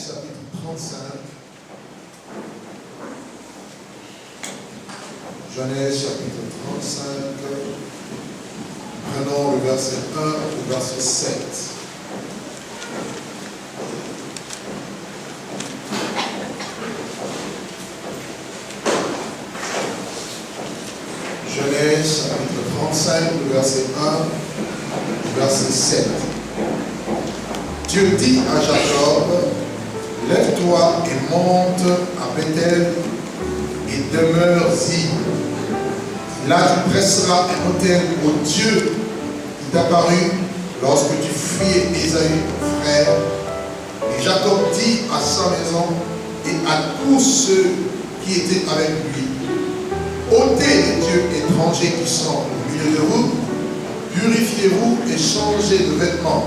chapitre 35. Genèse chapitre 35. Prenons le verset 1 au verset 7. Genèse chapitre 35, le verset 1 au verset 7. Dieu dit à Jacob, lève-toi et monte à Bethel et demeure-y. Là tu dresseras un autel au Dieu qui t'apparut lorsque tu fuyais Ésaü, ton frère. Et Jacob dit à sa maison et à tous ceux qui étaient avec lui, ôtez les dieux étrangers qui sont au milieu de vous, purifiez-vous et changez de vêtements.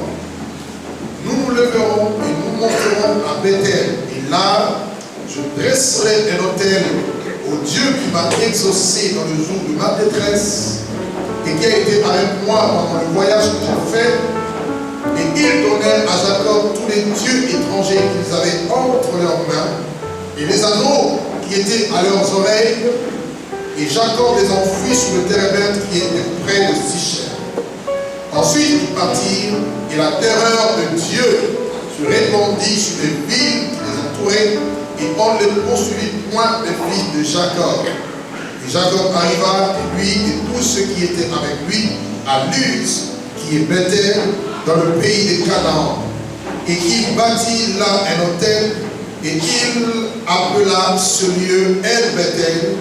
Nous nous leverons et nous monterons à Bethel. Et là, je dresserai un autel au Dieu qui m'a exaucé dans le jour de ma détresse et qui a été avec moi pendant le voyage que j'ai fait. Et ils donnèrent à Jacob tous les dieux étrangers qu'ils avaient entre leurs mains et les anneaux qui étaient à leurs oreilles. Et Jacob les enfuit sur le térébinth qui était près de Sichem. Ensuite, ils partirent, et la terreur de Dieu se répandit sur les villes qui les entouraient, et on ne les poursuivit point les fils de Jacob. Et Jacob arriva, et lui et tous ceux qui étaient avec lui, à Luz, qui est Bethel, dans le pays de Canaan. Et il bâtit là un autel, et il appela ce lieu El Bethel,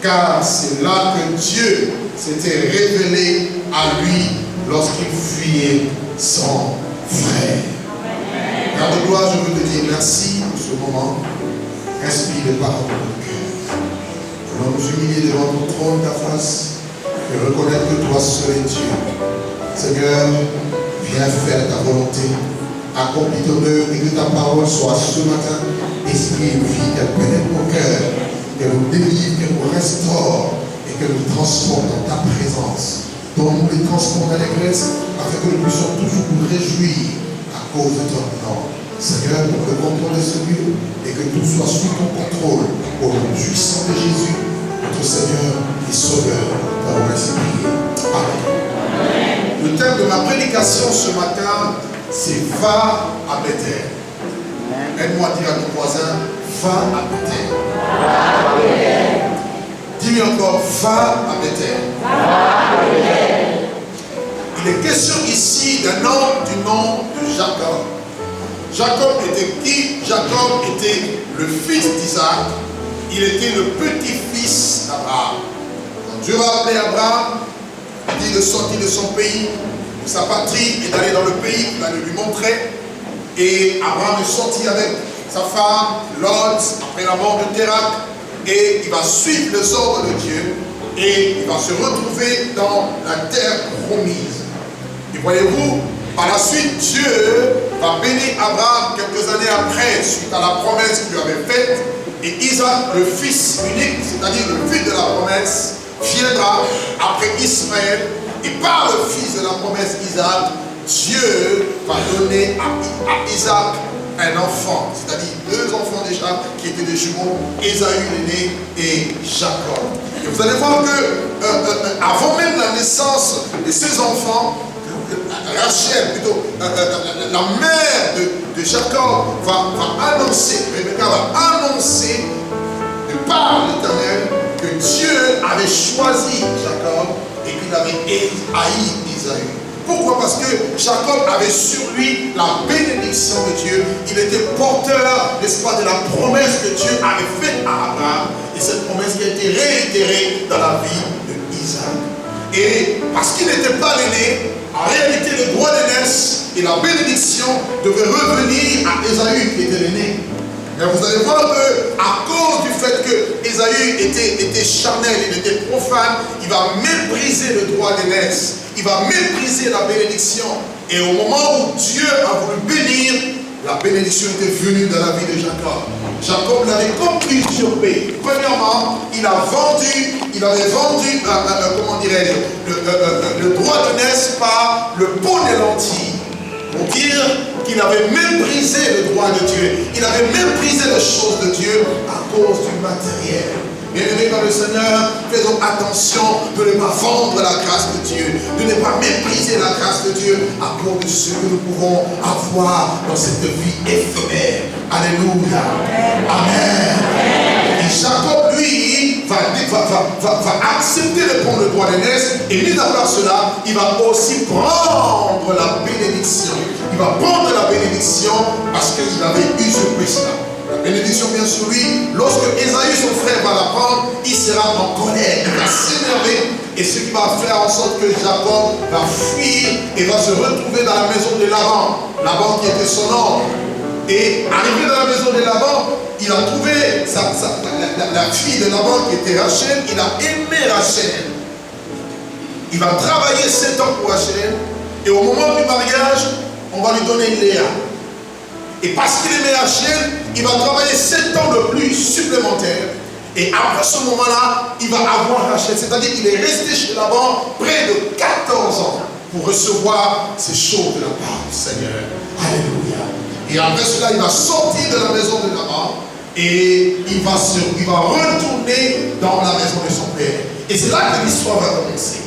car c'est là que Dieu s'était révélé à lui lorsqu'il fuyait son frère. Car de gloire, je veux te dire merci pour ce moment. Inspire les paroles de notre cœur. Nous allons nous humilier devant ton trône, ta face, et reconnaître que toi seul es Dieu. Seigneur, viens faire ta volonté, accomplis ton œuvre et que ta parole soit ce matin, esprit et vie, qu'elle pénètre nos cœurs, qu'elle nous délivre, qu'elle nous restaure et qu'elle nous transforme dans ta présence. Donne-nous les transports d'allégresse afin que nous puissions toujours nous réjouir à cause de ton nom. Seigneur, pour le contrôle de ce lieu et que tout soit sous ton contrôle au nom puissant de Jésus, notre Seigneur et Sauveur. Nous avons ainsi prié. Amen. Le thème de ma prédication ce matin, c'est Va à Bethel. Aide-moi à dire à ton voisin, va à Bethel. Va à Bethel. Dis-lui encore, va à Bethel. Va à Bethel. Il est question ici d'un homme du nom de Jacob. Jacob était qui? Jacob était le fils d'Isaac. Il était le petit-fils d'Abraham. Quand Dieu va appeler Abraham, il dit de sortir de son pays, de sa patrie, et d'aller dans le pays qu'il allait lui montrer. Et Abraham est sorti avec sa femme, Lot, après la mort de Térak, et il va suivre les ordres de Dieu, et il va se retrouver dans la terre promise. Et voyez-vous, par la suite, Dieu va bénir Abraham quelques années après, suite à la promesse qu'il lui avait faite, et Isaac, le fils unique, c'est-à-dire le fils de la promesse, viendra après Ismaël, et par le fils de la promesse Isaac, Dieu va donner à Isaac un enfant, c'est-à-dire deux enfants déjà qui étaient des jumeaux, Ésaü l'aîné et Jacob. Et vous allez voir que avant même la naissance de ces enfants, Rachel, plutôt, la mère de Jacob va annoncer, Rebecca va annoncer de par l'Éternel que Dieu avait choisi Jacob et qu'il avait haï Ésaü. Pourquoi? Parce que Jacob avait sur lui la bénédiction de Dieu. Il était porteur, n'est-ce pas, de la promesse que Dieu avait faite à Abraham. Et cette promesse qui a été réitérée dans la vie d'Isaac. Et parce qu'il n'était pas l'aîné, en réalité le droit d'aînesse et la bénédiction devaient revenir à Ésaü qui était l'aîné. Mais vous allez voir qu'à cause du fait que Ésaü était charnel, il était profane, il va mépriser le droit d'aînesse. Il va mépriser la bénédiction. Et au moment où Dieu a voulu bénir, la bénédiction était venue dans la vie de Jacob. Jacob l'avait compris sur paix. Premièrement, il avait vendu, comment dirais-je, le droit d'aînesse par le pot des lentilles. Pour dire qu'il il avait méprisé le droit de Dieu. Il avait méprisé les choses de Dieu à cause du matériel. Bien-aimés dans le Seigneur, faisons attention de ne pas vendre la grâce de Dieu, de ne pas mépriser la grâce de Dieu à cause de ce que nous pouvons avoir dans cette vie éphémère. Alléluia. Amen. Et Jacob, lui, va accepter de prendre le droit d'aînesse, et mis à part cela, il va aussi prendre la bénédiction. Il va prendre la bénédiction parce qu'il avait usurpé cela. La bénédiction vient sur lui. Lorsque Ésaü, son frère, va la prendre, il sera en colère, il va s'énerver, et ce qui va faire en sorte que Jacob va fuir et va se retrouver dans la maison de Laban. Laban qui était son oncle. Et arrivé dans la maison de Laban, il a trouvé la fille de Laban qui était Rachel. Il a aimé Rachel. Il va travailler 7 ans pour Rachel. Et au moment du mariage, on va lui donner Léa. Et parce qu'il aimait Rachel, il va travailler 7 ans de plus supplémentaires. Et après ce moment-là, il va avoir Rachel. C'est-à-dire qu'il est resté chez Laban près de 14 ans pour recevoir ces choses de la part du Seigneur. Alléluia. Et après cela, il va sortir de la maison de Laban et il va retourner dans la maison de son père. Et c'est là que l'histoire va commencer.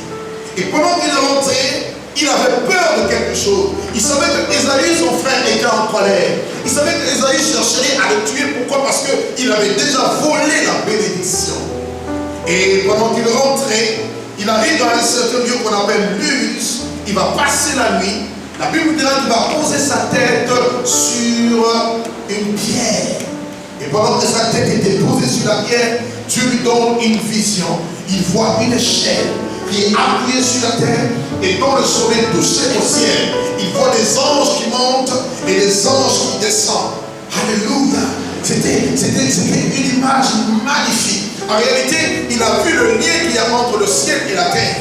Et pendant qu'il est rentré, il avait peur de quelque chose. Il savait que Ésaü, son frère, était en colère. Il savait que Ésaü chercherait à le tuer. Pourquoi? Parce qu'il avait déjà volé la bénédiction. Et pendant qu'il rentrait, il arrive dans un certain lieu qu'on appelle Luz. Il va passer la nuit. La Bible dit qu'il va poser sa tête sur une pierre. Et pendant que sa tête était posée sur la pierre, Dieu lui donne une vision. Il voit une échelle qui est appuyée sur la terre et dont le sommet touchait au ciel. Il voit des anges qui montent et des anges qui descendent. Alléluia. C'était une image magnifique. En réalité, il a vu le lien qu'il y a entre le ciel et la terre.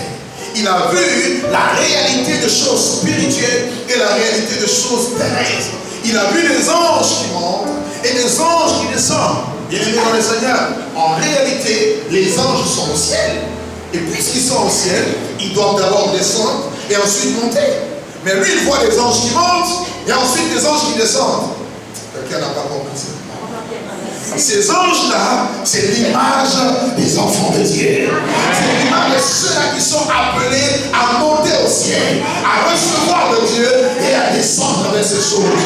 Il a vu la réalité de choses spirituelles et la réalité de choses terrestres. Il a vu des anges qui montent et des anges qui descendent. Bien aimé dans le Seigneur, en réalité, les anges sont au ciel. Et puisqu'ils sont au ciel, ils doivent d'abord descendre et ensuite monter. Mais lui, il voit des anges qui montent et ensuite des anges qui descendent. Quelqu'un n'a pas compris ça. Ces anges-là, c'est l'image des enfants de Dieu. C'est l'image de ceux-là qui sont appelés à monter au ciel, à recevoir de Dieu et à descendre avec ces choses.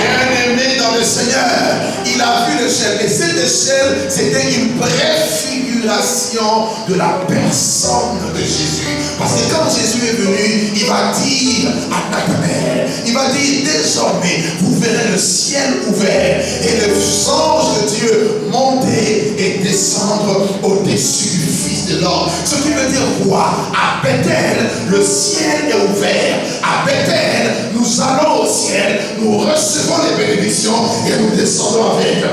Bien-aimé dans le Seigneur, il a vu l'échelle. Et cette échelle, c'était une préfiguration de la personne de Jésus. Parce que quand Jésus est venu, il va dire à Nathanaël, il va dire désormais, vous verrez le ciel ouvert et les anges de Dieu monter et descendre au-dessus du Fils de l'homme. Ce qui veut dire quoi? À Bethel, le ciel est ouvert. À Bethel, nous allons au ciel, nous recevons les bénédictions et nous descendons avec. À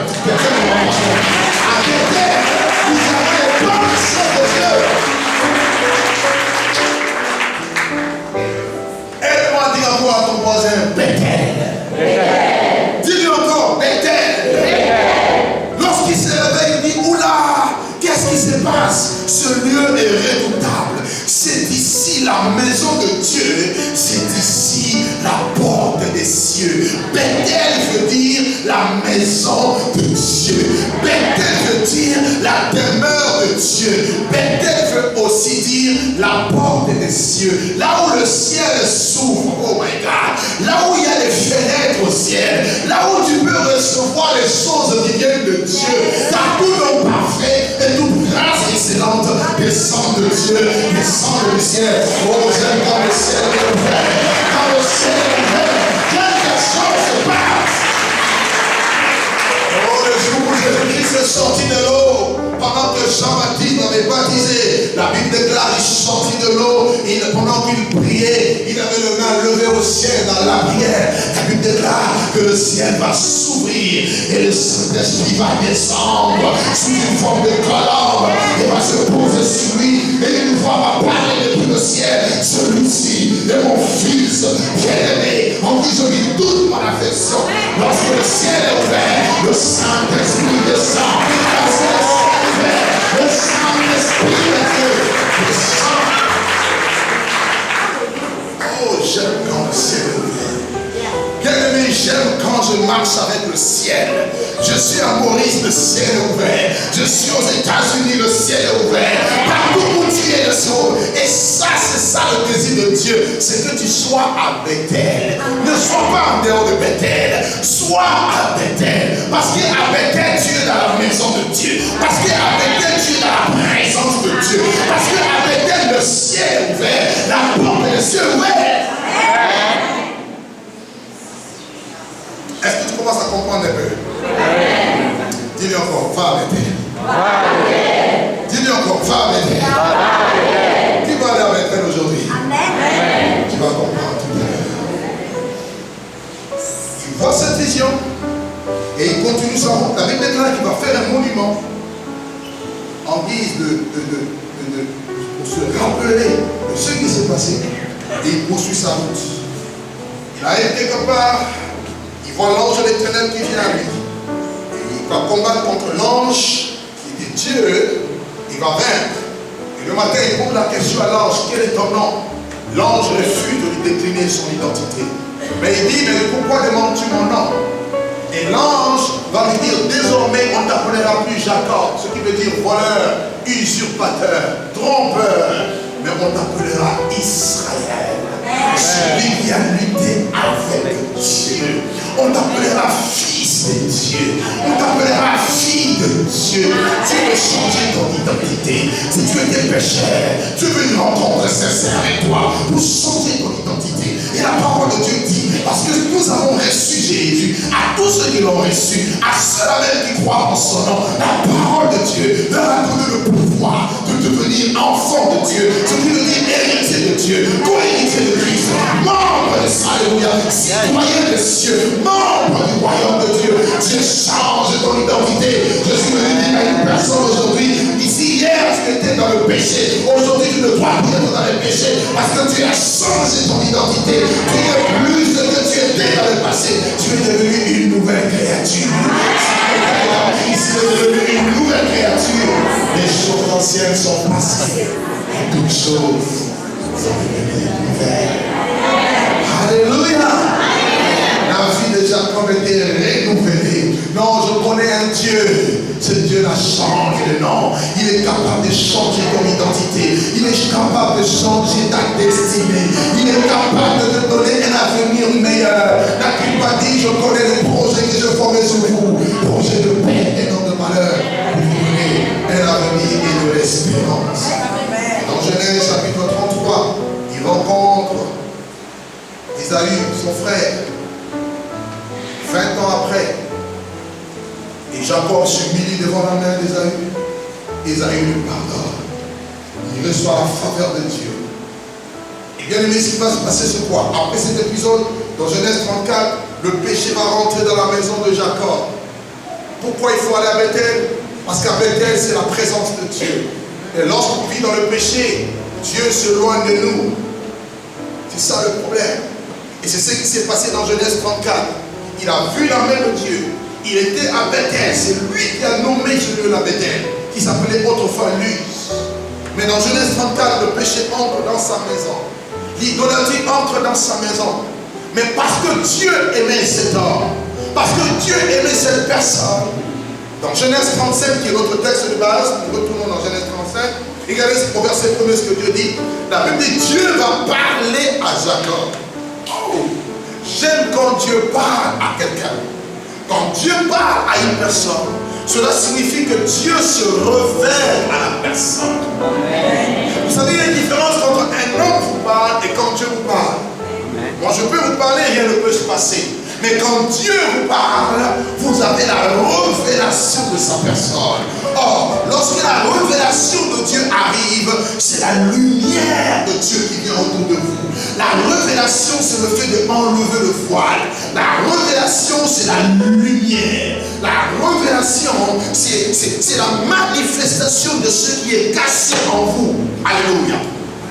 Bethel, nous avons les bénédictions de Dieu. Aide-moi à dire encore à ton voisin, Bethel. Dis-lui encore, Bethel. Lorsqu'il se réveille, il dit, oula, qu'est-ce qui se passe? Ce lieu est redoutable. C'est ici la maison de Dieu. C'est ici la porte des cieux. Bethel veut dire la maison de Dieu. Bethel veut dire la demeure de Dieu. Bethel veut aussi dire la porte des cieux. Là où le ciel s'ouvre, oh my God. Là où il y a les fenêtres au ciel. Là où tu peux recevoir les choses qui viennent de Dieu. Car tout nom parfait et toute grâce excellente descend de Dieu, descend du ciel. Oh, j'aime quand le ciel est ouvert. Quand le ciel est ouvert, quelque chose se passe. Oh, le jour où Jésus-Christ est sorti de l'eau, pendant que Jean-Baptiste avait baptisé, la Bible déclare qu'il est sorti de l'eau, pendant qu'il priait, il avait le main levé au ciel dans la prière. La Bible déclare que le ciel va s'ouvrir et le Saint-Esprit va descendre sous une forme de colombe et va se poser sur lui. Et une voix va parler depuis le ciel. Celui-ci est mon fils bien-aimé, en qui je vis toute mon affection. Lorsque le ciel est ouvert, le Saint-Esprit descend. Lorsque le ciel est ouvert, le Saint-Esprit de Dieu descend. Oh, j'aime quand le ciel est ouvert. Bien-aimé, j'aime quand je marche avec le ciel. Je suis à Maurice, le ciel est ouvert. Je suis aux États-Unis, le ciel est ouvert. Partout où tu es, le ciel. Et ça, c'est ça le désir de Dieu. C'est que tu sois à Bethel. Ne sois pas en dehors de Bethel. Sois à Bethel. Parce qu'à Bethel, tu es dans la maison de Dieu. Parce qu'à Bethel, tu es dans la présence de Dieu. Parce qu'à Bethel, le ciel est ouvert. La porte et le ciel est ouvert. Est-ce que tu commences à comprendre un peu? Dis-lui encore, va à Bethel. Dis-lui encore, va à Bethel. Qui va aller à Bethel aujourd'hui? Amen. Tu vas comprendre tout à l'heure. Il voit cette vision et il continue sa route. La Bible déclare qu'il va faire un monument en guise pour se rappeler de ce qui s'est passé. Et il poursuit sa route. Il arrive quelque part. Il voit l'ange de l'Éternel qui vient à lui. Et il va combattre contre l'ange qui dit Dieu, il va vaincre. Et le matin, il pose la question à l'ange, quel est ton nom? L'ange refuse de lui décliner son identité. Mais il dit, mais pourquoi demandes-tu mon nom? Et l'ange va lui dire, désormais on ne t'appellera plus Jacob, ce qui veut dire voleur, usurpateur, trompeur, mais on t'appellera Israël. Celui qui a lutté avec Dieu. On t'appellera fils de Dieu. On t'appellera fille de Dieu. Tu veux changer ton identité. Si tu étais pécheur, tu veux une rencontre sincère avec toi pour changer ton identité. Et la parole de Dieu dit, parce que nous avons reçu Jésus, à tous ceux qui l'ont reçu, à ceux-là même qui croient en son nom, la parole de Dieu leur a donné le pouvoir de devenir enfant de Dieu. Ce qui veut dire héritier de Dieu, co-héritier de Christ, membre de ça, alléluia, citoyen des cieux, membre du royaume de Dieu. Dieu change ton identité. Je suis venu dire à une personne aujourd'hui, ici hier tu étais dans le péché, aujourd'hui tu ne dois plus être dans le péché, parce que tu as changé ton identité. Tu es plus de ce que tu étais dans le passé. Tu es devenu une nouvelle créature. Tu es devenu une nouvelle créature. Les choses anciennes sont passées. Et toutes choses sont devenues nouvelles. Alléluia. La vie de Jacob était renouvelée. Non, je connais un Dieu. Ce Dieu n'a changé de nom. Il est capable de changer ton identité. Il est capable de changer ta destinée. Il est capable de te donner un avenir meilleur. N'a-t-il pas dit, je connais les projets que je formais sur vous. Projets de paix et non de malheur. Vous voulez un avenir et de l'espérance. Dans Genèse chapitre 33, il rencontre Isaïe, son frère. 20 ans après, et Jacob s'humilie devant la main d'Ésaü. Ésaü lui pardonne. Il reçoit la faveur de Dieu. Et bien aimé, ce qui va se passer, c'est quoi? Après cet épisode, dans Genèse 34, le péché va rentrer dans la maison de Jacob. Pourquoi il faut aller à Bethel? Parce qu'à Bethel, c'est la présence de Dieu. Et lorsqu'on vit dans le péché, Dieu se loin de nous. C'est ça le problème. Et c'est ce qui s'est passé dans Genèse 34. Il a vu la main de Dieu. Il était à Bethel. C'est lui qui a nommé ce lieu-là Bethel, qui s'appelait autrefois Luz. Mais dans Genèse 34, le péché entre dans sa maison. L'idolâtrie entre dans sa maison. Mais parce que Dieu aimait cet homme, parce que Dieu aimait cette personne, dans Genèse 35, qui est notre texte de base, nous retournons dans Genèse 35, regardez au verset 1er ce que Dieu dit. La Bible dit, Dieu va parler à Jacob. Oh, j'aime quand Dieu parle à quelqu'un. Quand Dieu parle à une personne, cela signifie que Dieu se révèle à la personne. Amen. Vous savez, il y a une différence entre un homme vous parle et quand Dieu vous parle. Amen. Moi, je peux vous parler, rien ne peut se passer. Mais quand Dieu vous parle, vous avez la révélation de sa personne. Or, lorsque la révélation de Dieu arrive, c'est la lumière de Dieu qui vient autour de vous. La révélation, c'est le fait d'enlever le voile. La révélation, c'est la lumière. La révélation, c'est la manifestation de ce qui est caché en vous. Alléluia.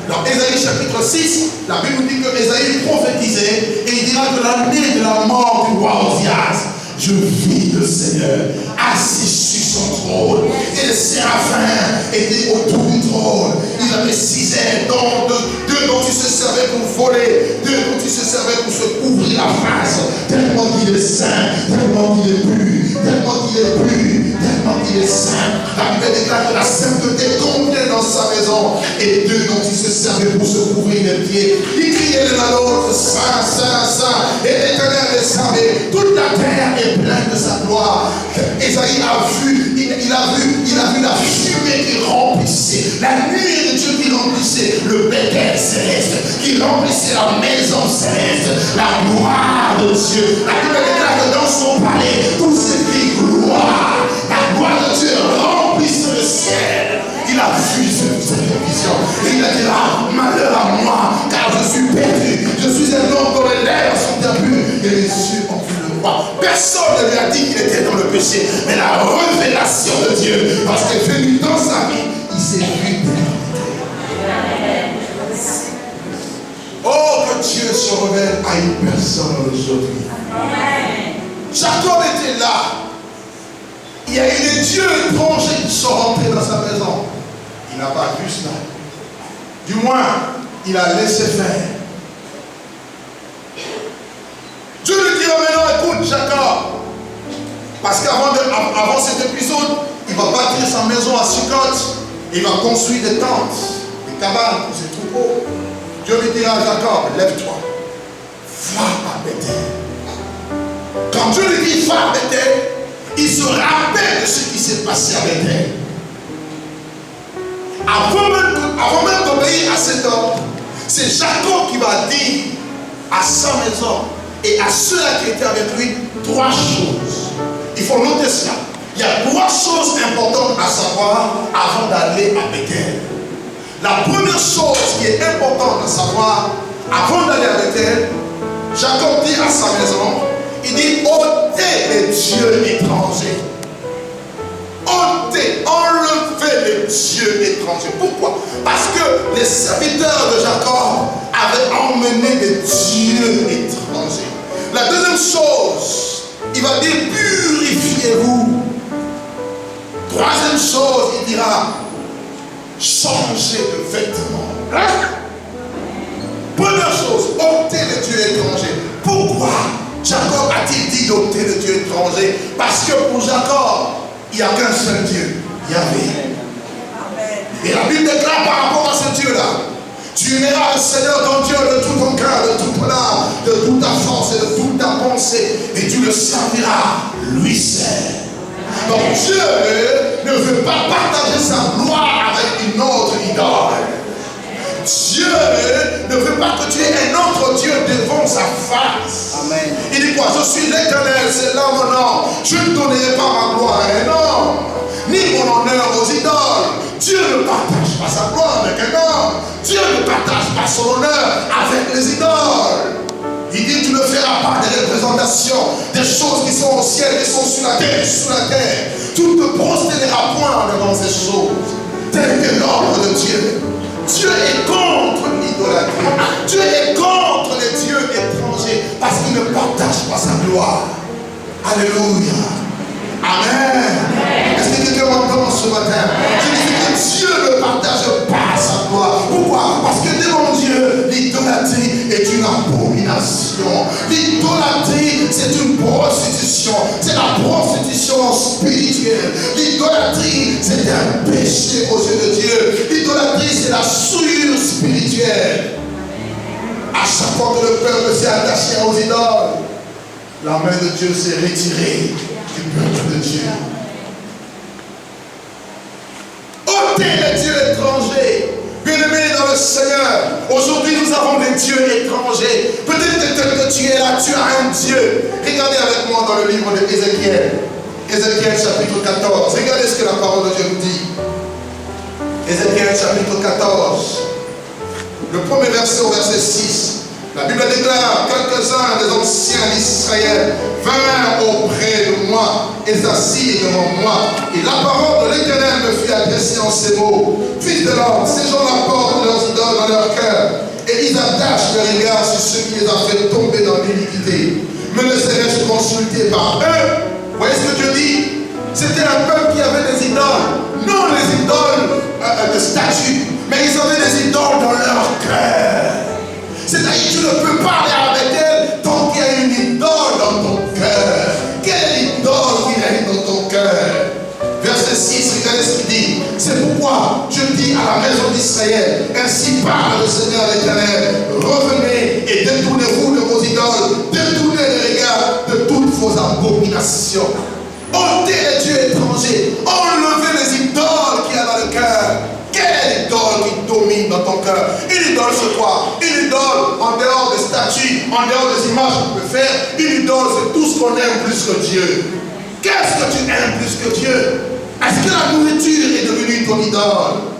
Dans Ésaïe chapitre 6, la Bible dit que Ésaïe prophétisait et il dira que l'année de la mort du roi Osias, je vis le Seigneur assis sur son trône et les séraphins étaient autour du trône. Ils avaient 6 ailes, deux dont ils se servaient pour voler, 2 dont ils se servaient pour se couvrir la face, tellement qu'il saint, tellement qu'il est pur, tellement qu'il est pur, tellement qu'il est saint. La Bible déclare que la sainteté convient dans sa maison. Et d'eux dont il se servait pour se couvrir les pieds. Il criait l'un à l'autre, saint, saint, saint. Et l'Éternel est saint. Et toute la terre est pleine de sa gloire. Ésaïe a vu, il a vu la fumée qui remplissait, la nuée de Dieu qui remplissait le Bethel céleste, qui remplissait la maison céleste, la gloire de Dieu. La Bible déclare que dans son palais, tout s'écrit gloire. La gloire de Dieu remplissait le ciel. Il a vu cette vision. Et il a dit là, malheur à moi, car je suis perdu. Je suis un homme dont les lèvres sont impues et les yeux ont vu le roi. Personne ne lui a dit qu'il était dans le péché, mais la révélation de Dieu, parce qu'elle est venue dans sa vie, il s'est vu. Oh, que Dieu se révèle à une personne aujourd'hui. Jacob était là. Il y a eu des dieux étrangers qui sont rentrés dans sa maison. Il n'a pas vu cela. Du moins, il a laissé faire. Dieu lui dit maintenant, écoute Jacob, parce qu'avant cet épisode, il va bâtir sa maison à Sukkot, et il va construire des tentes, des cabanes pour ses troupeaux. Dieu lui dira à Jacob, lève-toi, va à Bethel. Quand Dieu lui dit va à Bethel, il se rappelle de ce qui s'est passé à Bethel. Avant même d'obéir à cet ordre, c'est Jacob qui va dire à sa maison et à ceux-là qui étaient avec lui 3 choses. Il faut noter cela. Il y a 3 choses importantes à savoir avant d'aller à Bethel. La première chose qui est importante à savoir avant d'aller à Bethel, Jacob dit à sa maison, il dit ôtez les dieux étrangers. Ôtez, enlevez les dieux étrangers. Pourquoi? Parce que les serviteurs de Jacob avaient emmené des dieux étrangers. La deuxième chose, il va dire purifiez-vous. Troisième chose, il dira changez de vêtements. Première chose, ôtez les dieux étrangers. Pourquoi Jacob a-t-il dit d'ôter les dieux étrangers? Parce que pour Jacob, il n'y a qu'un seul Dieu, Yahvé. Et la Bible déclare par rapport à ce Dieu-là, tu aimeras le Seigneur ton Dieu de tout ton cœur, de toute ton âme, de toute ta force et de toute ta pensée, et tu le serviras, lui seul. Donc Dieu ne veut pas partager sa gloire avec une autre idole. Dieu ne veut pas que tu aies un autre Dieu devant sa face. Amen. Il dit quoi? Je suis l'Éternel, c'est là mon nom. Je ne donnerai pas ma gloire à un homme, ni mon honneur aux idoles. Dieu ne partage pas sa gloire avec un homme. Dieu ne partage pas son honneur avec les idoles. Il dit tu ne feras pas des représentations, des choses qui sont au ciel, qui sont sur la terre, sous la terre. Tu ne te prosterneras point devant ces choses. Tel que l'ordre de Dieu. Dieu est contre l'idolâtrie. Dieu est contre les dieux étrangers parce qu'il ne partage pas sa gloire. Alléluia. Amen. Est-ce que quelqu'un m'entend ce matin? Je dis que Dieu ne partage pas sa gloire. Pourquoi? Parce que devant Dieu, l'idolâtrie est une abomination. L'idolâtrie, c'est une prostitution. C'est la prostitution spirituelle. L'idolâtrie, c'est un péché aux yeux de Dieu. L'idolâtrie, c'est la souillure spirituelle. À chaque fois que le peuple s'est attaché aux idoles, la main de Dieu s'est retirée du peuple de Dieu. Ôtez les dieux étrangers. Bien-aimés dans le Seigneur, aujourd'hui nous avons des dieux étrangers. Peut-être que tu es là, tu as un Dieu. Regardez avec moi dans le livre d'Ézéchiel. Ézéchiel chapitre 14. Regardez ce que la parole de Dieu nous dit. Ézéchiel chapitre 14. Le premier verset au verset 6. La Bible déclare, quelques-uns des anciens d'Israël vinrent auprès de moi et s'assirent devant moi. Et la parole de l'Éternel me fut adressée en ces mots. Fils de l'homme, ces gens-là portent leurs idoles dans leur cœur et ils attachent leur regard sur ceux qui les ont fait tomber dans l'iniquité. Me laisserai-je consulter par eux? Vous voyez ce que Dieu dit? C'était un peuple qui avait des idoles. Non les idoles de statues, mais ils avaient des idoles dans leur cœur. C'est-à-dire que tu ne peux pas aller avec elle tant qu'il y a une idole dans ton cœur. la maison d'Israël. Ainsi parle le Seigneur l'Éternel. Revenez et détournez-vous de vos idoles. Détournez les regards de toutes vos abominations. Ôtez les dieux étrangers. Enlevez les idoles qu'il y a dans le cœur. Quelle idole qui domine dans ton cœur? Une idole c'est quoi? Une idole en dehors des statues, en dehors des images qu'on peut faire. Une idole c'est tout ce qu'on aime plus que Dieu. Qu'est-ce que tu aimes plus que Dieu? Est-ce que la nourriture est devenue ton idole?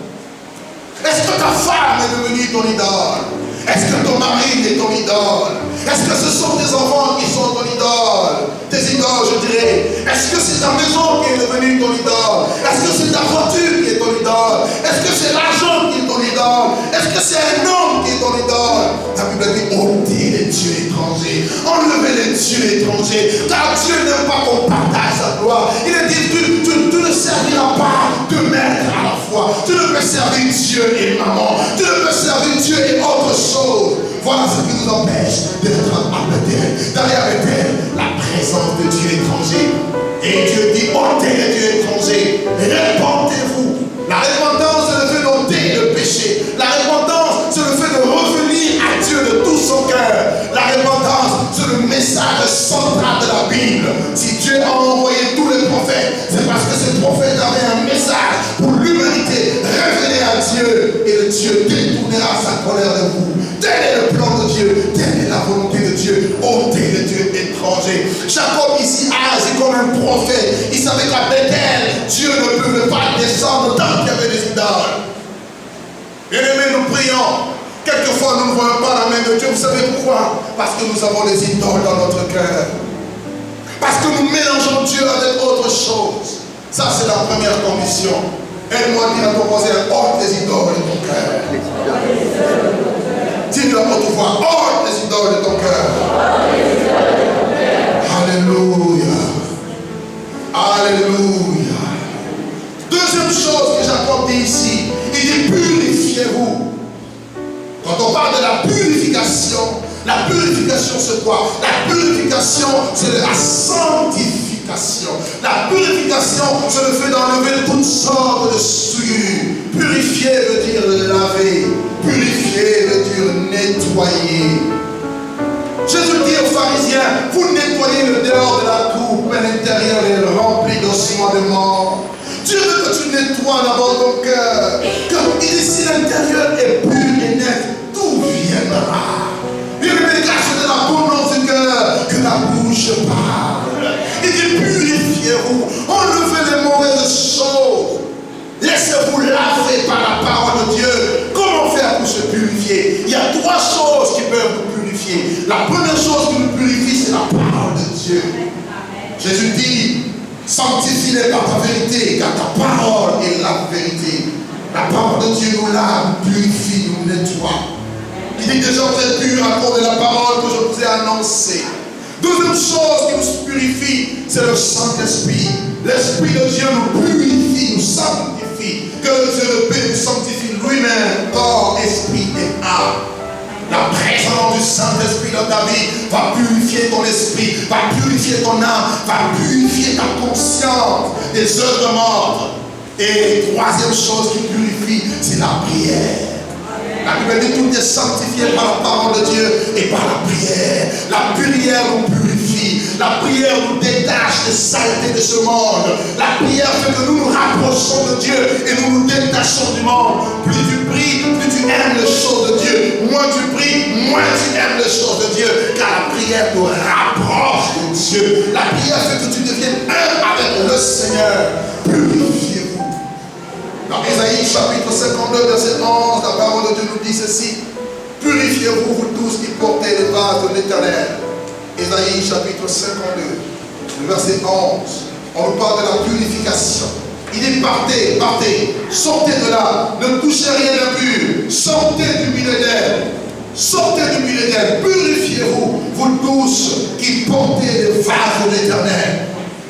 Est-ce que ta femme est devenue ton idole? Est-ce que ton mari est ton idole? Est-ce que ce sont tes enfants qui sont ton idole? Tes idoles, je dirais. Est-ce que c'est ta maison qui est devenue ton idole? Est-ce que c'est ta voiture qui est ton idole? Est-ce que c'est l'argent qui est ton idole? Est-ce que c'est un homme qui est ton idole? La Bible dit, ôtez les dieux étrangers. Enlevez les dieux étrangers. Car Dieu n'aime pas qu'on partage sa gloire. Il est dit, tu ne serviras pas de maître à la fois. Tu ne peux servir Dieu et maman. Tu ne peux servir Dieu et autre chose. Voilà ce qui nous empêche d'être à Bethel, d'aller à Bethel, la présence de Dieu étranger. Et Dieu dit, ôtez les dieux étrangers, répentez-vous. La repentance, c'est le fait d'ôter le péché. La repentance, c'est le fait de revenir à Dieu de tout son cœur. La repentance, c'est le message central de la Bible. Si Dieu a envoyé tous les prophètes, c'est parce que ces prophètes avaient un message pour l'humanité. Revenez à Dieu et le Dieu détournera sa colère de vous. Tel est le plan de Dieu, telle est la volonté de Dieu. Ôtez les dieux étrangers. Jacob ici a agi comme un prophète. Il savait qu'à Bethel, Dieu ne pouvait pas descendre tant qu'il y avait des idoles. Bien-aimés, nous prions. Quelquefois, nous ne voyons pas la main de Dieu. Vous savez pourquoi? Parce que nous avons des idoles dans notre cœur. Parce que nous mélangeons Dieu avec autre chose. Ça, c'est la première condition. Aide-moi à dire à ton voisin, ôte les idoles de ton cœur. Dis-le à haute voix, ôte les idoles de ton cœur. Alléluia. Alléluia. Deuxième chose que Jacob dit ici, il dit purifiez-vous. Quand on parle de la purification c'est quoi? La purification c'est la sanctification. La purification c'est le fait d'enlever toutes sortes de souillures. Purifier veut dire laver. Purifier veut dire nettoyer. Jésus dit aux pharisiens, vous nettoyez le dehors de la cour, mais l'intérieur est rempli d'ossements de mort. Dieu veut que tu nettoies d'abord ton cœur. Car il dit si l'intérieur est pur et net, tout viendra. Il me cache de l'abondance du cœur que la bouche parle. Il dit purifiez-vous, enlevez les mauvaises choses. Laissez-vous laver par la parole de Dieu. Comment faire pour se purifier? Il y a trois choses qui peuvent nous purifier. La première chose qui nous purifie, c'est la parole de Dieu. Jésus dit, sanctifie-les par ta vérité, car ta parole est la vérité. La parole de Dieu nous lave, nous purifie, nous nettoie. Il dit déjà vous êtes purs à cause de la parole que je vous ai annoncée. Deuxième chose qui nous purifie, c'est le Saint-Esprit. L'Esprit de Dieu nous purifie, nous sanctifie. Que le Dieu de paix nous sanctifie lui-même, corps, esprit et âme. La présence du Saint-Esprit dans ta vie va purifier ton esprit, va purifier ton âme, va purifier ta conscience des œuvres mortes. Et troisième chose qui purifie, c'est la prière. La Bible dit tout est sanctifié par la parole de Dieu et par la prière. La prière nous purifie. La prière nous détache des saletés de ce monde. La prière fait que nous nous rapprochons de Dieu et nous nous détachons du monde. Plus tu pries, plus tu aimes les choses de Dieu. Moins tu pries, moins tu aimes les choses de Dieu. Car la prière nous rapproche de Dieu. La prière fait que tu deviennes un avec le Seigneur. Purifiez-vous. Dans Ésaïe chapitre 52, verset 11, la parole de Dieu nous dit ceci. Purifiez-vous, vous tous qui portez les vases de l'Éternel. Ésaïe chapitre 52, verset 11. On nous parle de la purification. Il dit partez, partez, sortez de là, ne touchez rien d'impur, sortez du milieu d'elle. Sortez du milieu d'elle, purifiez-vous, vous tous qui portez les vases de l'Éternel.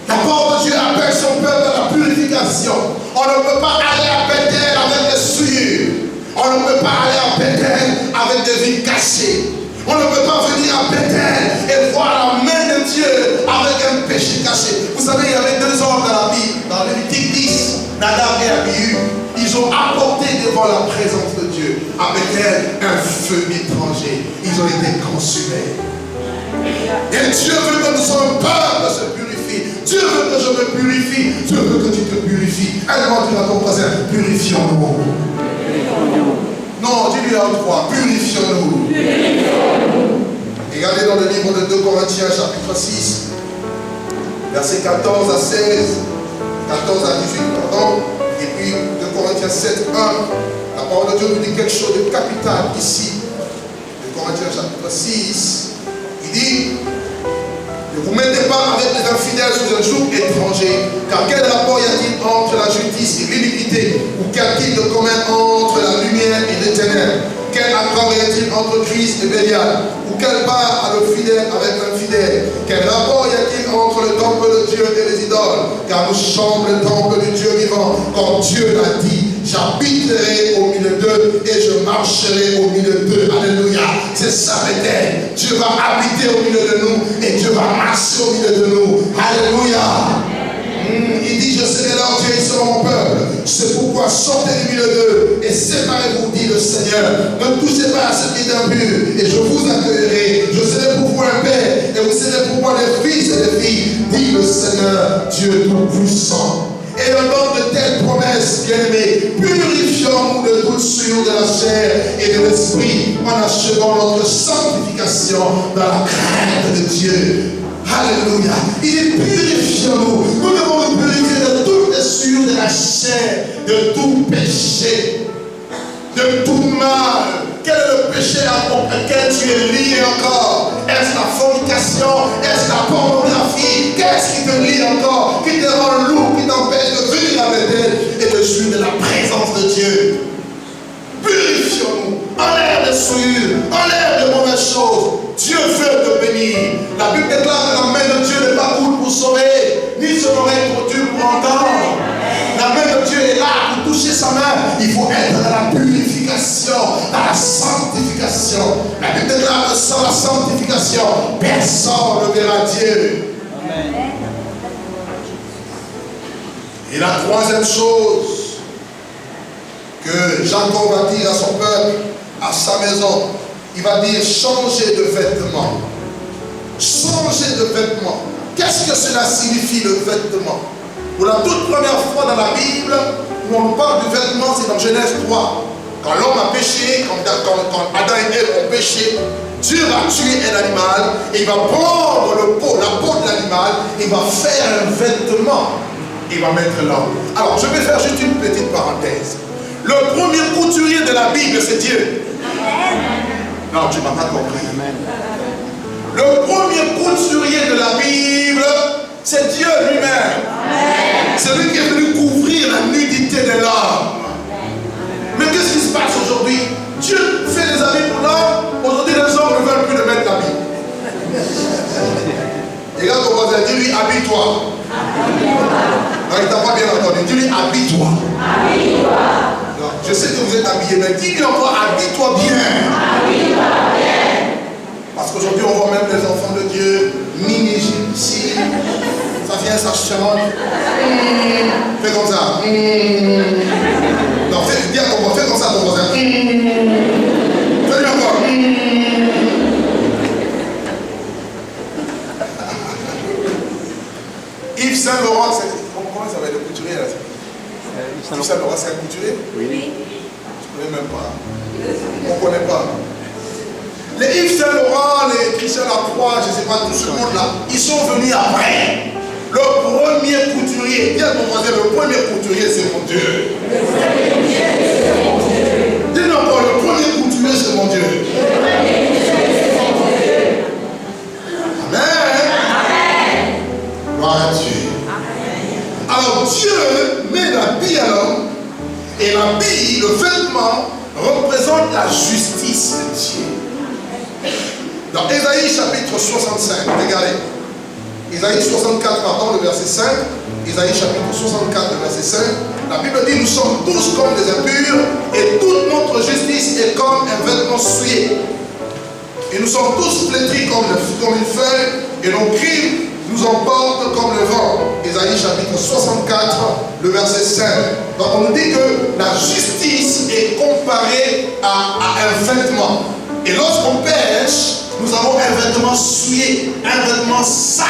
La parole de Dieu appelle son peuple à la purification. On ne peut pas aller à Bethel avec des souillures. On ne peut pas aller à Bethel avec des vies cachées. On ne peut pas venir à Bethel et voir la main de Dieu avec un péché caché. Vous savez, il y avait deux hommes dans la Bible, dans Lévitique 10, Nadab et Abihu. Ils ont apporté devant devant la présence de Dieu avec elle un feu étranger. Ils ont été consumés. Et Dieu veut que nous soyons peuple se purifie. Dieu veut que je me purifie. Dieu veut que tu te purifies. Alors dis à ton voisin, purifions-nous. Non, dis-lui à trois, purifions-nous. Regardez dans le livre de 2 Corinthiens chapitre 6, versets 14 à 16, 14 à 18, pardon. Et puis 2 Corinthiens 7, 1. La parole de Dieu nous dit quelque chose de capital ici. 2 Corinthiens chapitre 6. Il dit, ne vous mettez pas avec les infidèles sous un joug étranger, car quel rapport y a-t-il entre la justice et l'iniquité, ou qu'y a-t-il de commun entre la lumière et les ténèbres? Quel accord y a-t-il entre Christ et Bélial? Ou quelle part a le fidèle avec l'infidèle? Quel rapport y a-t-il entre le temple de Dieu et les idoles? Car nous sommes le temple du Dieu vivant, comme Dieu l'a dit. J'habiterai au milieu d'eux et je marcherai au milieu d'eux. Alléluia. C'est ça, Bethel. Dieu va habiter au milieu de nous et Dieu va marcher au milieu de nous. Alléluia. Il dit, je serai leur Dieu, ils seront mon peuple. C'est pourquoi sortez du milieu d'eux et séparez-vous, dit le Seigneur. Ne touchez pas à ce qui est impur et je vous accueillerai. Je serai pour vous un père et vous serez pour moi des fils et des filles, dit le Seigneur, Dieu Tout-Puissant. Et le nom de telles promesses, bien-aimés, purifions-nous de toute souillure de la chair et de l'esprit en achevant notre sanctification dans la crainte de Dieu. Alléluia. Il dit purifions-nous. Nous devons nous purifier de toutes les souillures de la chair, de tout péché, de tout mal. Quel est le péché auquel tu es lié encore? Est-ce la fornication? Est-ce la pornographie? Qu'est-ce qui te lie encore? Qui te rend lourd, qui t'empêche de venir avec elle et de jouir de la présence de Dieu? Purifions-nous. Enlève les souillures, enlève les mauvaises choses. Dieu veut te bénir. La Bible déclare que la main de Dieu n'est pas courte pour sauver, ni son oreille pour Dieu pour entendre. La main de Dieu est là pour toucher sa main. Il faut être dans la purification, dans la sanctification. La Bible déclare que sans la sanctification, personne ne verra Dieu. Amen. Et la troisième chose que Jacob va dire à son peuple, à sa maison, il va dire changer de vêtements. Changer de vêtements. Qu'est-ce que cela signifie le vêtement? Pour la toute première fois dans la Bible, où on parle du vêtement, c'est dans Genèse 3. Quand l'homme a péché, quand Adam et Ève ont péché, Dieu va tuer un animal et il va prendre la peau de l'animal, il va faire un vêtement et il va mettre l'homme. Alors, je vais faire juste une petite parenthèse. Le premier couturier de la Bible, c'est Dieu. Non, tu ne m'as pas compris. Le premier couturier de la Bible, c'est Dieu lui-même. C'est lui qui est venu couvrir la nudité de l'homme. Mais qu'est-ce qui se passe aujourd'hui? Dieu fait des habits pour l'homme. Aujourd'hui, les hommes ne veulent plus de mettre l'habit. Et regarde ton voisin, dis-lui, habille-toi. Non, il ne t'a pas bien entendu. Dis-lui, habille-toi. Non, je sais que vous êtes habillés, mais dis-lui encore, habille-toi bien. Parce qu'aujourd'hui, on voit même les enfants de Dieu, mini-gypsy. Ça vient, ça chante. Fais comme ça. Non, dis à ton voisin, fais comme ça à ton voisin. Fais-lui encore. Yves Saint-Laurent, comment ça va être le couturier là? Yves Saint-Laurent, c'est un couturier? Oui. Je ne connais même pas. On ne connaît pas. Les Yves Saint-Laurent, les Christian Lacroix, je ne sais pas, tout ce monde-là, ils sont venus après. Le premier couturier, dis à ton voisin, le premier couturier, c'est mon Dieu. Dis-nous encore, le premier couturier, c'est mon Dieu. Amen. Gloire à Dieu. Alors Dieu met l'habit à l'homme, et l'habit, le vêtement, représente la justice de Dieu. Dans Ésaïe chapitre 65, regardez. Ésaïe 64, pardon, le verset 5. Ésaïe chapitre 64, le verset 5. La Bible dit, nous sommes tous comme des impurs et toute notre justice est comme un vêtement souillé. Et nous sommes tous flétris comme une feuille et nos crimes nous emporte comme le vent. Ésaïe chapitre 64, le verset 5. Donc on nous dit que la justice est comparée à un vêtement. Et lorsqu'on pêche, nous avons un vêtement souillé, un vêtement sale.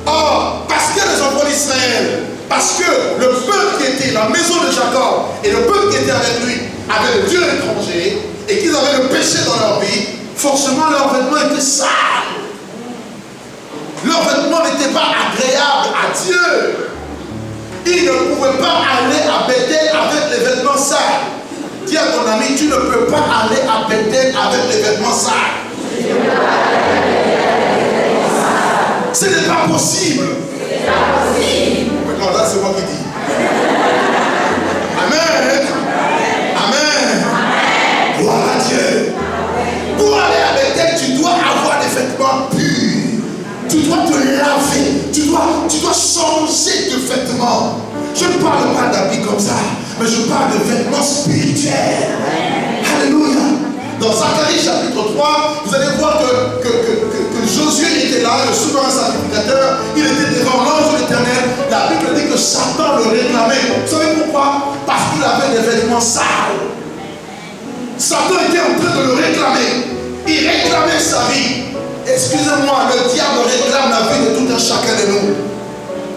Or, parce que les enfants d'Israël, parce que le peuple qui était dans la maison de Jacob et le peuple qui était avec lui avait le Dieu étranger et qu'ils avaient le péché dans leur vie, forcément leurs vêtements étaient sales. Leurs vêtements n'étaient pas agréables à Dieu. Ils ne pouvaient pas aller à Bethel avec les vêtements sales. Dis à ton ami, tu ne peux pas aller à Bethel avec les vêtements sales. Ce n'est pas possible. Maintenant, là, c'est moi qui dis. Amen. Amen. Gloire à Dieu. Pour aller à Bethel, tu dois avoir des vêtements purs. Tu dois te laver. Tu dois changer de vêtements. Je ne parle pas d'habits comme ça, mais je parle de vêtements spirituels. Alléluia. Dans Zacharie chapitre 3, vous allez voir que Josué était là, le souverain sacrificateur, il était devant l'ange de l'Éternel. La Bible dit que Satan le réclamait. Vous savez pourquoi? Parce qu'il avait des vêtements sales. Satan était en train de le réclamer. Il réclamait sa vie. Excusez-moi, le diable réclame la vie de tout un chacun de nous.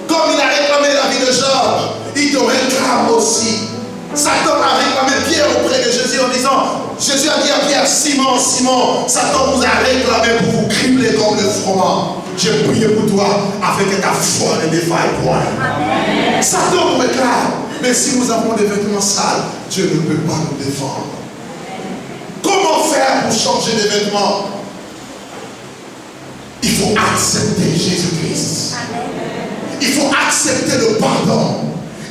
Comme il a réclamé la vie de Job, il te réclame aussi. Satan a réclamé Pierre auprès de Jésus en disant, Jésus a dit à Pierre, Simon, Simon, Satan vous a réclamé pour vous cribler comme le froment. J'ai prié pour toi afin que ta foi ne défaille point. Amen. Satan vous réclame. Mais si nous avons des vêtements sales, Dieu ne peut pas nous défendre. Comment faire pour changer les vêtements? Il faut accepter Jésus-Christ. Il faut accepter le pardon.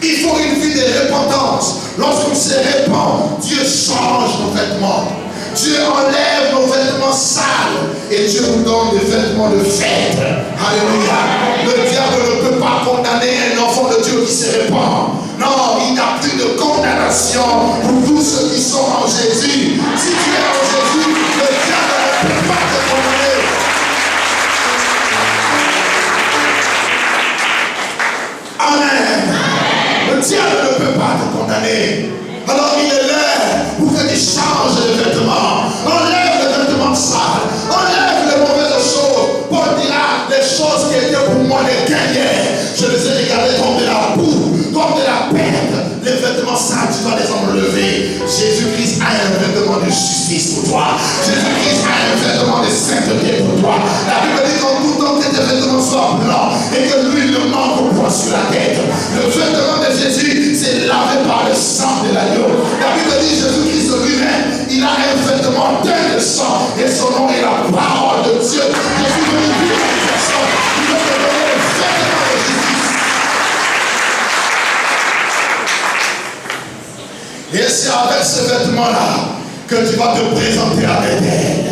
Il faut une vie de repentance. Lorsqu'on se répand, Dieu change nos vêtements. Dieu enlève nos vêtements sales et Dieu nous donne des vêtements de fête. Alléluia. Le diable ne peut pas condamner un enfant de Dieu qui se répand. Non, il n'y a plus de condamnation pour tous ceux qui sont en Jésus. Si tu es en Jésus, le diable ne peut pas te condamner. Amen. Le diable ne peut pas te condamner. Alors il est là pour que tu changes de vêtements. Enlève les vêtements sales. Enlève les mauvaises choses. Paul dira, les choses qui étaient pour moi les dernières, je les ai regardées comme de la boue, comme de la perte. Les vêtements sales, tu dois les enlever. Jésus-Christ a un vêtement de justice pour toi. Jésus-Christ a un vêtement de sainteté pour toi. La Bible dit qu'en tout temps que tes vêtements soient blancs et que l'huile ne manque au point sur la tête. Le vêtement de Jésus, c'est lavé par le sang de l'agneau. La Bible dit Jésus-Christ lui-même, il a un vêtement teint de sang et son nom est la parole de Dieu. Jésus veut dire à une personne, il veut te donner le vêtement de justice. Et c'est avec ce vêtement-là que tu vas te présenter à Bethel.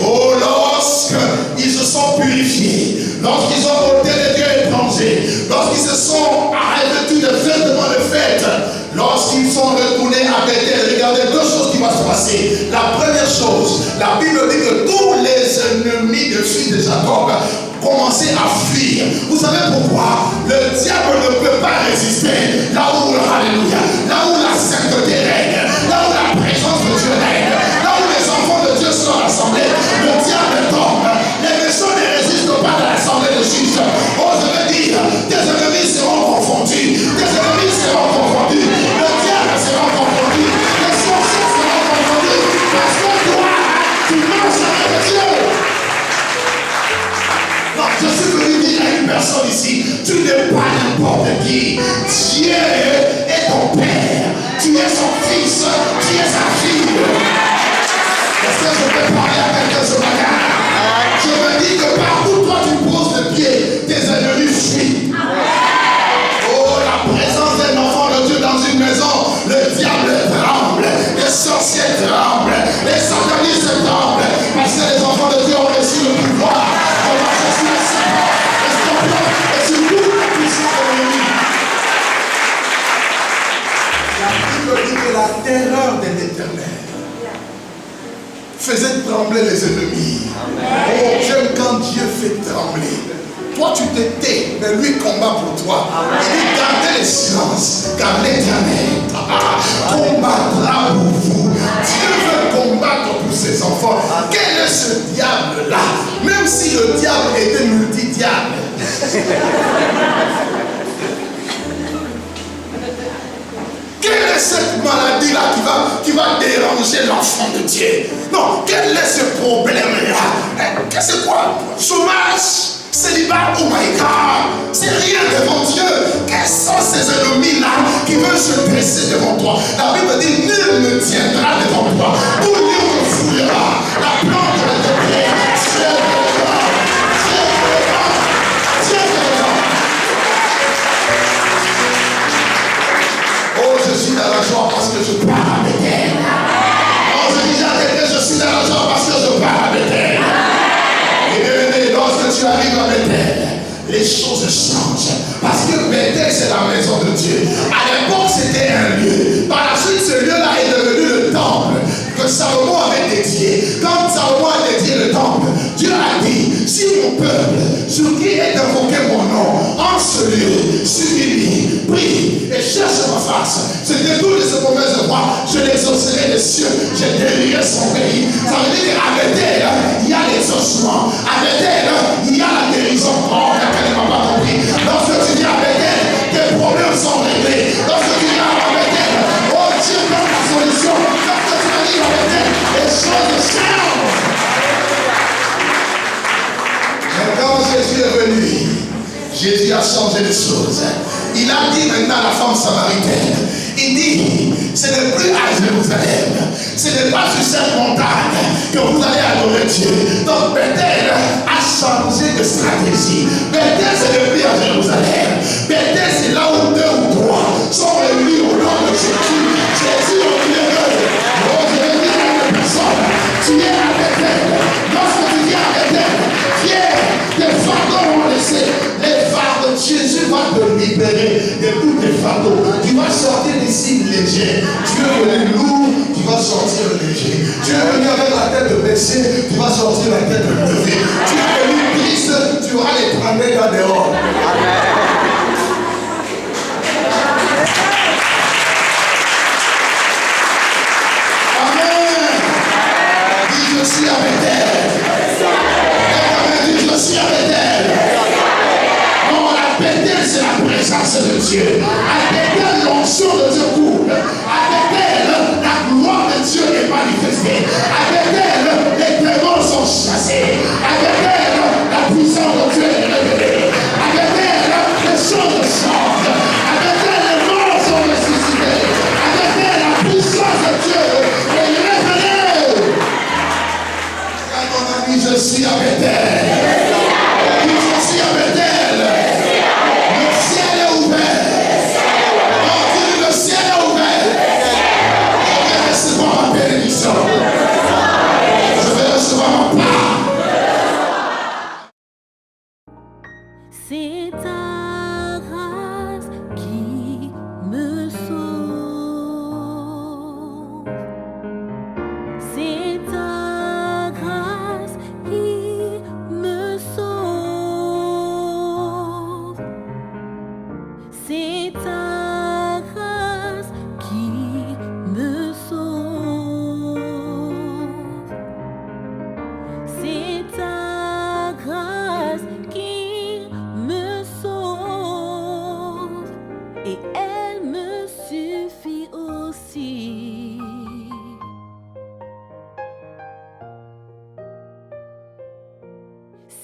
Oh, lorsqu'ils se sont purifiés, lorsqu'ils ont ôté les dieux étrangers, lorsqu'ils se sont revêtus de vêtements de fête, lorsqu'ils sont retournés à Bethel, regardez deux choses qui vont se passer. La première chose, la Bible dit que tous les ennemis de fils de Jacob commençaient à fuir. Vous savez pourquoi? Le diable ne peut pas résister là où, alléluia, là où la sainteté règne, là où la présence de Dieu règne, là où les enfants de Dieu sont rassemblés, le diable tombe. Les méchants ne résistent pas à l'assemblée de justes. Oh, je veux dire, tes ennemis seront confondus, tes ennemis seront confondus, le diable sera confondu, les sorciers seront confondus, parce que toi, tu marches avec Dieu. Non, je suis venu dire à une personne ici, tu n'es pas n'importe qui. Dieu est ton Père, tu es son fils, tu es sa fille. Est-ce que je peux parler à quelqu'un ce matin? Je me dis que partout toi tu poses le pied, tes ennemis fuient. Oh, la présence d'un enfant de Dieu dans une maison, le diable tremble, les sorciers tremblent, les satanistes tremblent, parce que les enfants de Dieu ont reçu le pouvoir. On va chercher le serpent, le scorpion, et sur toute la puissance de l'ennemi. La Bible dit que la terreur de l'Éternel faisait trembler les ennemis. Oh, j'aime quand Dieu fait fait trembler. Toi, tu te tais, mais lui combat pour toi. Il dit, gardez le silence, car l'Éternel combattra pour vous. Dieu veut combattre pour ses enfants. Quel est ce diable-là? Même si le diable était multi-diable. Quelle est cette maladie-là qui va déranger l'enfant de Dieu? Non, quel est ce problème-là? C'est quoi? Chômage? Célibat, oh my God, c'est rien devant Dieu. Quels sont ces ennemis-là qui veulent se dresser devant toi? La Bible dit, nul ne tiendra devant toi. Tout lieu te fouillera. La plante de tes pieds, Dieu te lèvera. Dieu te lèvera. Dieu te lèvera. Oh, je suis dans la joie parce que je pars à Bethel. Oh, je dis à quelqu'un, je suis dans la joie parce que je pars à Bethel. Et lorsque tu arrives à Bethel, les choses changent. Parce que Bethel, c'est la maison de Dieu. À l'époque, c'était un lieu. Par la suite, ce lieu-là est devenu le temple que Salomon avait dédié. Quand Salomon a dédié le temple, Dieu a dit, si mon peuple, sur qui est invoqué mon nom, en ce lieu, s'humilie, prie et cherche ma face, se détourne de ce mauvais voie, je l'exaucerai des cieux, je guérirai son pays. Ça veut dire qu'à Bethel, il y a l'exaucement. À Bethel, il y a la guérison. Oh, quelqu'un ne m'a pas compris. Lorsque tu viens à Bethel, tes problèmes sont réglés. Lorsque tu viens à Bethel, oh Dieu donne la solution. Lorsque tu arrives à Bethel, les choses changent. Mais quand Jésus est venu, Jésus a changé les choses. Il a dit maintenant à la femme samaritaine, il dit, ce n'est plus à Jérusalem, ce n'est pas sur cette montagne que vous allez adorer Dieu. Donc Bethel a changé de stratégie. Bethel, ce n'est plus à Jérusalem. Bethel, c'est là où 2 ou 3 sont réunis au nom de Jésus. Jésus au milieu d'eux. Oh, je vais dire à une personne, tu es à Bethel. Lorsque tu viens à Bethel, viens, tes fardeaux vont laisser. Les fardeaux, Jésus va te libérer de tous tes fardeaux. Tu vas sortir d'ici léger. Tu es venu lourd, tu vas sortir léger. Tu es venu avec la tête baissée, tu vas sortir la tête levée. Tu es venu triste, tu auras les prendre là dehors. Amen. Dis, je suis à Bethel. Dis, je suis à Bethel. Non, la Bethel, c'est la présence de Dieu. À Bethel, l'onction de Dieu coule. À Bethel, la gloire de Dieu est manifestée. À Bethel, les démons sont chassés. À Bethel, la puissance de Dieu est révélée. À Bethel, les choses changent. À Bethel, les morts sont ressuscités. À Bethel, la puissance de Dieu est révélée. À mon ami, je suis à Bethel. Je suis à Bethel. Le ciel est ouvert. Le ciel est ouvert. Je vais recevoir ma bénédiction. Je vais recevoir ma part. C'est ta grâce qui me sauve. C'est ta grâce qui me sauve. C'est ta grâce qui me sauve. C'est ta grâce qui me sauve. Et elle me suffit aussi.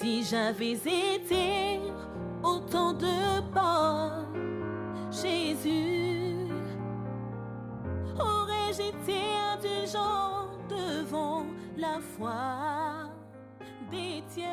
Si j'avais été autant de pas, Jésus, aurais-je été indulgent devant la foi des tiens?